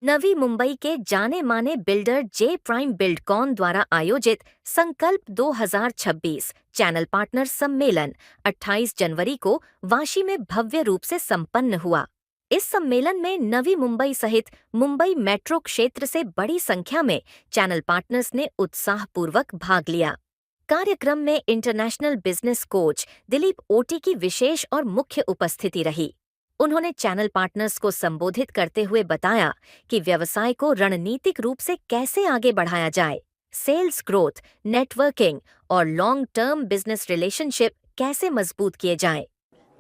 नवी मुंबई के जाने माने बिल्डर जे प्राइम बिल्डकॉन द्वारा आयोजित संकल्प 2026 चैनल पार्टनर सम्मेलन 28 जनवरी को वाशी में भव्य रूप से संपन्न हुआ। इस सम्मेलन में नवी मुंबई सहित मुंबई मेट्रो क्षेत्र से बड़ी संख्या में चैनल पार्टनर्स ने उत्साहपूर्वक भाग लिया। कार्यक्रम में इंटरनेशनल बिजनेस कोच दिलीप ओटी की विशेष और मुख्य उपस्थिति रही। उन्होंने चैनल पार्टनर्स को संबोधित करते हुए बताया कि व्यवसाय को रणनीतिक रूप से कैसे आगे बढ़ाया जाए, सेल्स ग्रोथ, नेटवर्किंग और लॉन्ग टर्म बिजनेस रिलेशनशिप कैसे मजबूत किए जाएं।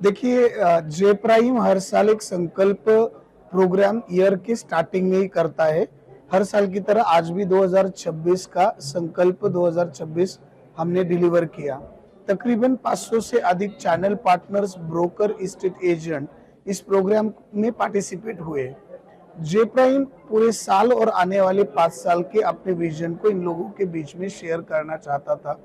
देखिए, जे प्राइम हर साल एक संकल्प प्रोग्राम ईयर के स्टार्टिंग में ही करता है। हर साल की तरह आज भी 2026 का संकल्प 2026 हमने डिलीवर किया। तकरीबन 500 से अधिक channel partners, broker, state agent इस प्रोग्राम में पार्टिसिपेट हुए। जे प्राइम पूरे साल और आने वाले 5 साल के अपने विजन को इन लोगों के बीच में शेयर करना चाहता था।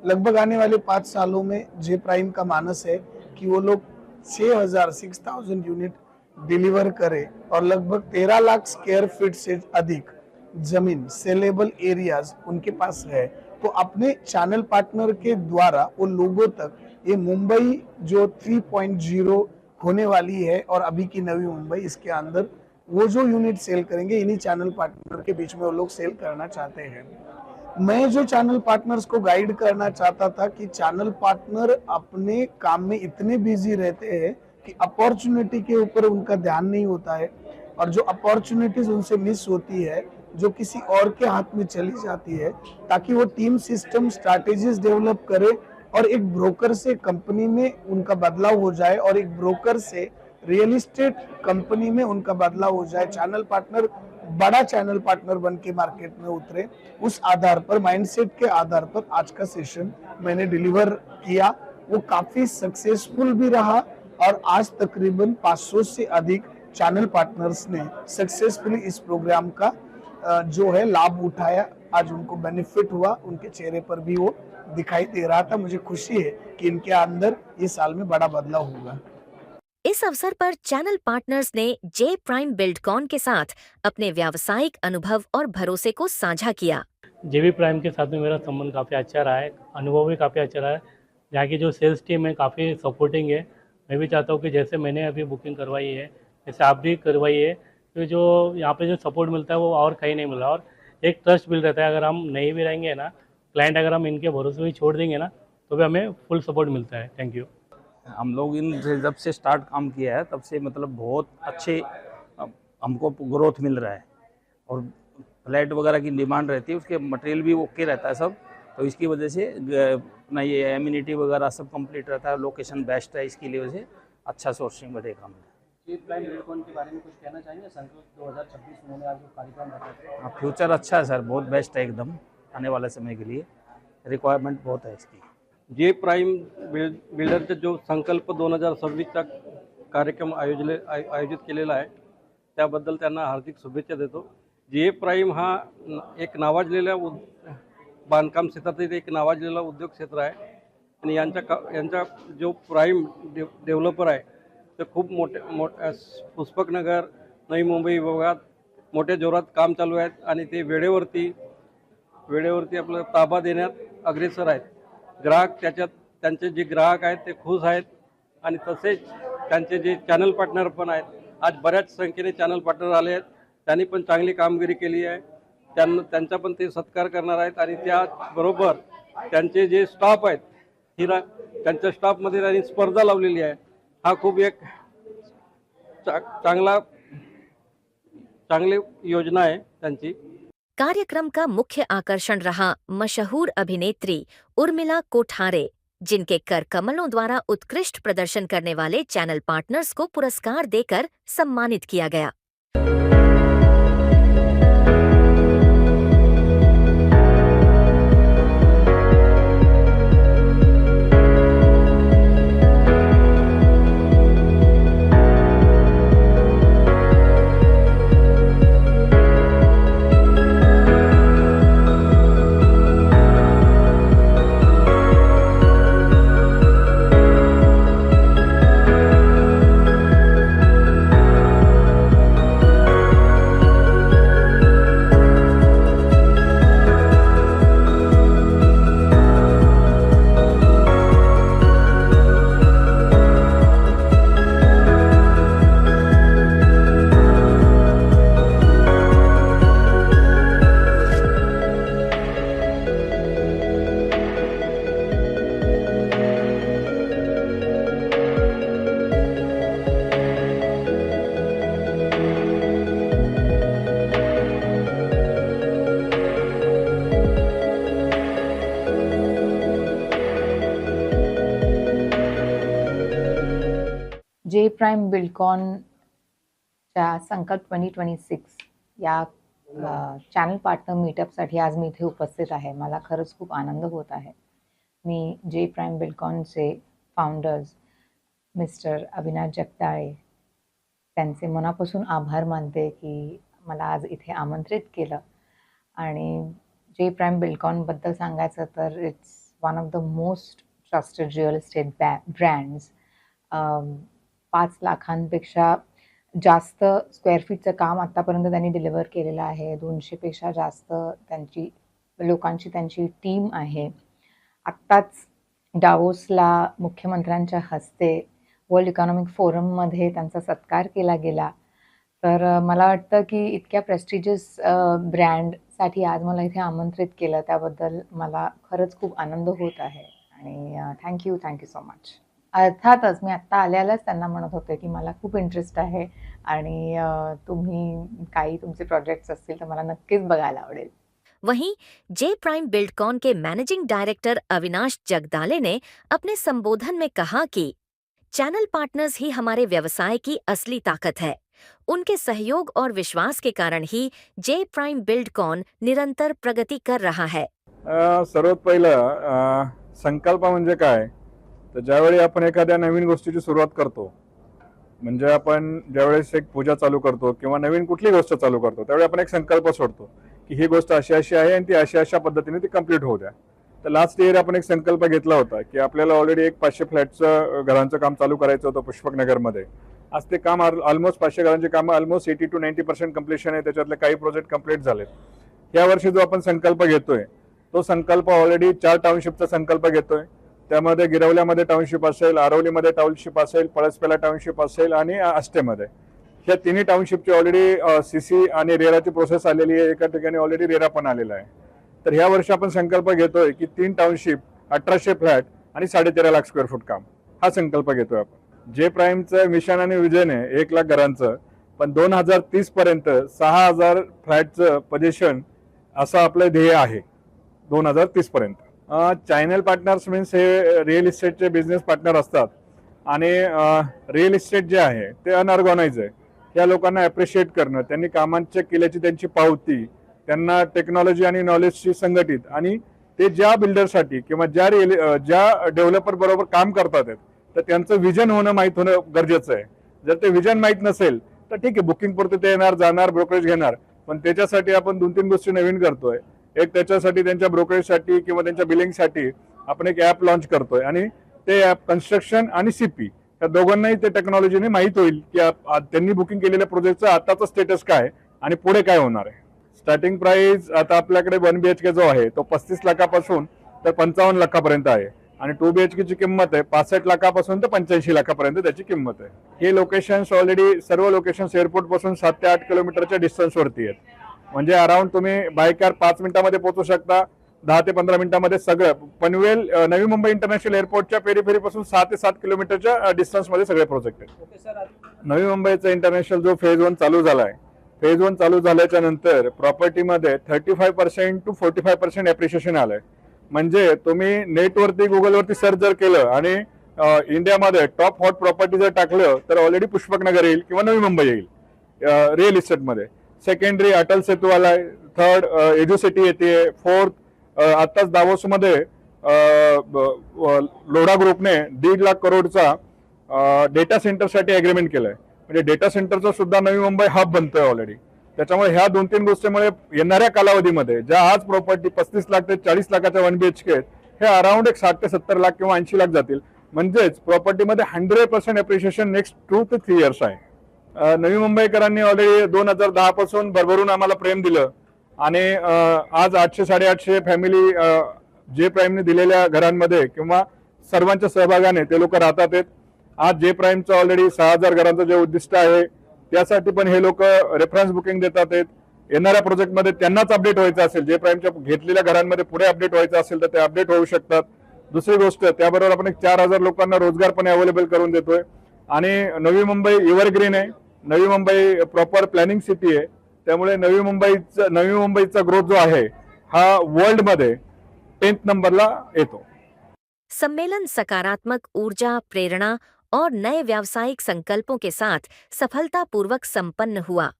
लगभग आने वाले 5 सालों में जे प्राइम का मानस है कि वो लोग 6,000 यूनिट डिलीवर करें और लगभग 13 लाख स्क्वायर फीट से अधिक जमीन, सेलेबल एरियाज उनके पास है। तो अपने चैनल पार्टनर के द्वारा वो लोगों तक ये मुंबई जो 3.0 होने वाली है और अभी की नवी मुंबई, इसके अंदर वो जो यूनिट सेल करेंगे इन्हीं चैनल पार्टनर के बीच में वो लोग सेल करना चाहते हैं। मैं जो चैनल पार्टनर्स को गाइड करना चाहता था कि चैनल पार्टनर अपने काम में इतने बिजी रहते हैं कि अपॉर्चुनिटी के ऊपर उनका ध्यान नहीं होता है और जो अपॉर्चुनिटीज उनसे मिस होती है, जो किसी और के हाथ में चली जाती है, ताकि वो टीम सिस्टम स्ट्रैटेजीज डेवलप करे और एक ब्रोकर से कंपनी में उनका बदलाव हो जाए और एक ब्रोकर से रियल एस्टेट कंपनी में उनका बदलाव हो जाए। चैनल पार्टनर बड़ा चैनल पार्टनर बन के मार्केट में उतरे। उस आधार पर, माइंडसेट के आधार पर आज का सेशन मैंने डिलीवर किया। वो काफी सक्सेसफुल भी रहा और आज तकरीबन 500 से अधिक चैनल पार्टनर्स ने सक्सेसफुली इस प्रोग्राम का जो है लाभ उठाया। आज उनको बेनिफिट हुआ, उनके चेहरे पर भी वो दिखाई दे रहा था। मुझे खुशी है कि इनके अंदर ये साल में बड़ा बदलाव होगा। इस अवसर पर चैनल पार्टनर्स ने जे प्राइम बिल्डकॉन के साथ अपने व्यावसायिक अनुभव और भरोसे को साझा किया। जेबी प्राइम के साथ में मेरा संबंध काफ़ी अच्छा रहा है, अनुभव भी काफ़ी अच्छा रहा है। यहाँ की जो सेल्स टीम है काफ़ी सपोर्टिंग है। मैं भी चाहता हूँ कि जैसे मैंने अभी बुकिंग करवाई है जैसे आप भी करवाई है, तो जो यहाँ पे जो सपोर्ट मिलता है वो और कहीं नहीं मिला और एक ट्रस्ट बिल्ड रहता है। अगर हम नहीं भी रहेंगे ना, क्लाइंट अगर हम इनके भरोसे में छोड़ देंगे ना, तो भी हमें फुल सपोर्ट मिलता है। Thank you. हम लोग इन जब से स्टार्ट काम किया है तब से मतलब बहुत अच्छे हमको ग्रोथ मिल रहा है और फ्लैट वगैरह की डिमांड रहती है, उसके मटेरियल भी ओके रहता है सब। तो इसकी वजह से अपना ये एम्यूनिटी वगैरह सब कंप्लीट रहता है, लोकेशन बेस्ट है, इसकी वजह से अच्छा सोर्सिंग बढ़ेगा। जे प्राइम बिल्डकॉन के बारे में कुछ कहना चाहेंगे? संकल्प 2026 उन्होंने आज जो कार्यक्रम रखा है, फ्यूचर अच्छा है सर, बहुत बेस्ट है एकदम आने वाले समय के लिए, रिक्वायरमेंट बहुत है इसकी। जे प्राइम बिल्डरचा जो संकल्प 2026चा कार्यक्रम आयोजित केलेला आहे त्याबद्दल त्यांना हार्दिक शुभेच्छा देतो। जे प्राइम हा एक नावाजलेला बांधकाम क्षेत्रातील एक नावाजलेला उद्योग क्षेत्र आहे आणि यांचा जो प्राइम डेव्हलपर आहे ते खूप मोठ्या पुष्पकनगर, नवी मुंबई विभागात मोठ्या जोरात काम चालू आहेत आणि ते वेळेवरती आपल्याला ताबा देण्यात अग्रेसर आहेत। ग्राहक त्यांचे जे ग्राहक आहेत ते खुश आहेत आणि तसेच त्यांचे जे चॅनल पार्टनर पण आहेत, आज बऱ्याच संख्येने चॅनल पार्टनर आले आहेत, त्यांनी पण चांगली कामगिरी केली आहे। त्यांचा पण ते सत्कार करणार आहेत आणि त्याबरोबर त्यांचे जे स्टाफ आहेत त्यांच्या स्टाफमध्ये त्यांनी स्पर्धा लावलेली आहे। हा खूप एक चांगली योजना है त्यांची। कार्यक्रम का मुख्य आकर्षण रहा मशहूर अभिनेत्री उर्मिला कोठारे, जिनके कर कमलों द्वारा उत्कृष्ट प्रदर्शन करने वाले चैनल पार्टनर्स को पुरस्कार देकर सम्मानित किया गया। प्राईम बिल्डकॉनच्या संकल्प 2026 या चॅनल पार्टनर मीटअपसाठी आज मी इथे उपस्थित आहे. मला खरंच खूप आनंद होत आहे. मी जे प्राईम बिल्डकॉनचे फाउंडर्स मिस्टर अविनाश जगदाळे त्यांचे मनापासून आभार मानते की मला आज इथे आमंत्रित केलं. आणि जे प्राईम बिल्डकॉनबद्दल सांगायचं तर it's one of the most trusted real estate brands. 5 लाखांपेक्षा जास्त स्क्वेअर फीटचं काम आत्तापर्यंत त्यांनी डिलिव्हर केलेलं आहे. 200पेक्षा जास्त लोकांची त्यांची टीम आहे. आत्ताच डावोसला मुख्यमंत्र्यांच्या हस्ते वर्ल्ड इकॉनॉमिक फोरममध्ये त्यांचा सत्कार केला गेला. तर मला वाटतं की इतक्या प्रेस्टिजियस ब्रँडसाठी आज मला इथे आमंत्रित केलं त्याबद्दल मला खरंच खूप आनंद होत आहे. आणि थँक्यू सो मच. अर्थातच मी आत्ता आल्यालाच त्यांना म्हणत होते की मला खूप इंटरेस्ट आहे आणि तुम्ही काही तुमचे प्रोजेक्ट्स असतील तर मला नक्कीच बघायला आवडेल. वहीं जे प्राइम बिल्डकॉन के मैनेजिंग डायरेक्टर अविनाश जगदाले ने अपने संबोधन में कहा कि चैनल पार्टनर्स ही हमारे व्यवसाय की असली ताकत है. उनके सहयोग और विश्वास के कारण ही जे प्राइम बिल्डकॉन निरंतर प्रगति कर रहा है. सर्वात पहिलं संकल्प म्हणजे काय, तर ज्यावेळी आपण एखाद्या नवीन गोष्टीची सुरुवात करतो, म्हणजे आपण ज्यावेळेस एक पूजा चालू करतो किंवा नवीन कुठली गोष्ट चालू करतो त्यावेळी आपण एक संकल्प सोडतो की ही गोष्ट अशी अशी आहे आणि ती अशा अशा पद्धतीने ती कंप्लीट होऊ द्या. तर लास्ट इयर आपण एक संकल्प घेतला होता की आपल्याला ऑलरेडी एक 500 फ्लॅटचं घरांचं काम चालू करायचं होतं पुष्पकनगरमध्ये. आज ते काम ऑलमोस्ट 500 घरांची कामं ऑलमोस्ट 80 to 90% कम्प्लिशन आहे. त्याच्यातले काही प्रोजेक्ट कंप्लीट झालेत. या वर्षी जो आपण संकल्प घेतोय तो संकल्प ऑलरेडी 4 टाउनशिपचा संकल्प घेतोय. त्यामध्ये गिरवल्यामध्ये टाउनशिप असेल, आरवलीमध्ये टाउनशिप असेल, पळसपेला टाउनशिप असेल आणि आष्टेमध्ये. ह्या तिन्ही टाउनशिपची ऑलरेडी सीसी आणि रेराची प्रोसेस आलेली आहे. एका ठिकाणी ऑलरेडी रेरा पण आलेला आहे. तर ह्या वर्षी आपण संकल्प घेतोय की 3 टाउनशिप, 1800 फ्लॅट आणि 13.5 लाख स्क्वेअर फूट काम, हा संकल्प घेतोय आपण. जे प्राईमचं मिशन आणि विजन आहे 1 लाख घरांचं, पण 2030 पर्यंत 6000 फ्लॅटचं पोझिशन असं आपलं ध्येय आहे 2030 पर्यंत. चॅनल पार्टनर्स मीन्स हे रिअल इस्टेटचे बिझनेस पार्टनर असतात आणि रिअल इस्टेट जे आहे ते अनऑर्गनाइज आहे. या लोकांना ॲप्रिशिएट करणं, त्यांनी कामांच्या केल्याची त्यांची पावती, त्यांना टेक्नॉलॉजी आणि नॉलेजशी संघटित आणि ते ज्या बिल्डरसाठी किंवा ज्या डेव्हलपर बरोबर काम करतात तर त्यांचं विजन होणं माहीत होणं गरजेचं आहे. जर ते विजन माहीत नसेल तर ठीक आहे, बुकिंग पुरते ते येणार जाणार, ब्रोकरेज घेणार, पण त्याच्यासाठी आपण 2-3 गोष्टी नवीन करतोय. एक त्याच्यासाठी त्यांच्या ब्रोकरेजसाठी किंवा त्यांच्या बिलिंगसाठी आपण एक ॲप लॉन्च करतोय आणि ते ॲप कन्स्ट्रक्शन आणि सीपी या दोघांनाही ते टेक्नॉलॉजीने माहीत होईल की त्यांनी बुकिंग केलेल्या प्रोजेक्टचं आताचं स्टेटस काय आणि पुढे काय होणार आहे. स्टार्टिंग प्राइस आता आपल्याकडे 1 BHK जो आहे तो 35 लाखापासून तर 55 लाखापर्यंत आहे आणि 2 BHKची किंमत आहे 65 लाखापासून तर 85 लाखापर्यंत त्याची किंमत आहे. हे लोकेशन्स ऑलरेडी सर्व लोकेशन्स एअरपोर्ट पासून 7 ते 8 किलोमीटरच्या डिस्टन्सवरती आहेत. म्हणजे अराउंड तुम्ही बाय कार 5 मिनिटांमध्ये पोहोचू शकता, 10 ते 15 मिनिटांमध्ये सगळं. पनवेल नवी मुंबई इंटरनॅशनल एअरपोर्टच्या पेरीफेरीपासून 6 ते 7 किलोमीटरच्या डिस्टन्समध्ये सगळे प्रोजेक्ट आहेत. नवी मुंबईचा इंटरनॅशनल जो फेज 1 चालू झाला आहे, फेज 1 चालू झाल्याच्या नंतर प्रॉपर्टीमध्ये 35% to 45% ॲप्रिशिएशन आलंय. म्हणजे तुम्ही नेटवरती गुगलवरती सर्च जर केलं आणि इंडियामध्ये टॉप हॉट प्रॉपर्टी जर टाकलं तर ऑलरेडी पुष्पकनगर येईल किंवा नवी मुंबई येईल रिअल इस्टेटमध्ये. सेकंडरी अटल सेतू आलाय, थर्ड एज्युसिटी येते, फोर्थ आत्ताच दावोसमध्ये लोढा ग्रुपने 1.5 लाख करोडचा डेटा सेंटरसाठी अग्रीमेंट केलंय. म्हणजे डेटा सेंटरचा सुद्धा नवी मुंबई हब बनतोय ऑलरेडी. त्याच्यामुळे ह्या 2-3 गोष्टीमुळे येणाऱ्या कालावधीमध्ये ज्या आज प्रॉपर्टी 35 लाख ते 40 लाखाच्या 1 BHK हे अराउंड एक 60 ते 70 लाख किंवा 80 लाख जातील. म्हणजेच प्रॉपर्टीमध्ये 100% ॲप्रिशिएशन नेक्स्ट 2 ते 3 इयर्स आहे. नवी मुंबईकरांनी ऑलरेडी 2010 पासून भरभरून आम्हाला प्रेम दिलं आणि आज 800-850 फॅमिली जे प्राईमने दिलेल्या घरांमध्ये किंवा सर्वांच्या सहभागाने ते लोक राहतात आहेत. आज जे प्राईमचं ऑलरेडी 6000 घरांचं जे उद्दिष्ट आहे त्यासाठी पण हे लोक रेफरन्स बुकिंग देतात आहेत. येणाऱ्या प्रोजेक्टमध्ये त्यांनाच अपडेट व्हायचं असेल, जे प्राईमच्या घेतलेल्या घरांमध्ये पुढे अपडेट व्हायचं असेल तर ते अपडेट होऊ शकतात. दुसरी गोष्ट त्याबरोबर आपण एक 4000 लोकांना रोजगार पण अवेलेबल करून देतोय आणि नवी मुंबई एव्हरग्रीन आहे. Navi Mumbai proper planning city आहे. त्यामुळे नवी मुंबईचा ग्रोथ जो आहे हा वर्ल्डमध्ये 10th नंबरला येतो. सम्मेलन सकारात्मक ऊर्जा, प्रेरणा और नए व्यावसायिक संकल्पों के साथ सफलतापूर्वक संपन्न हुआ।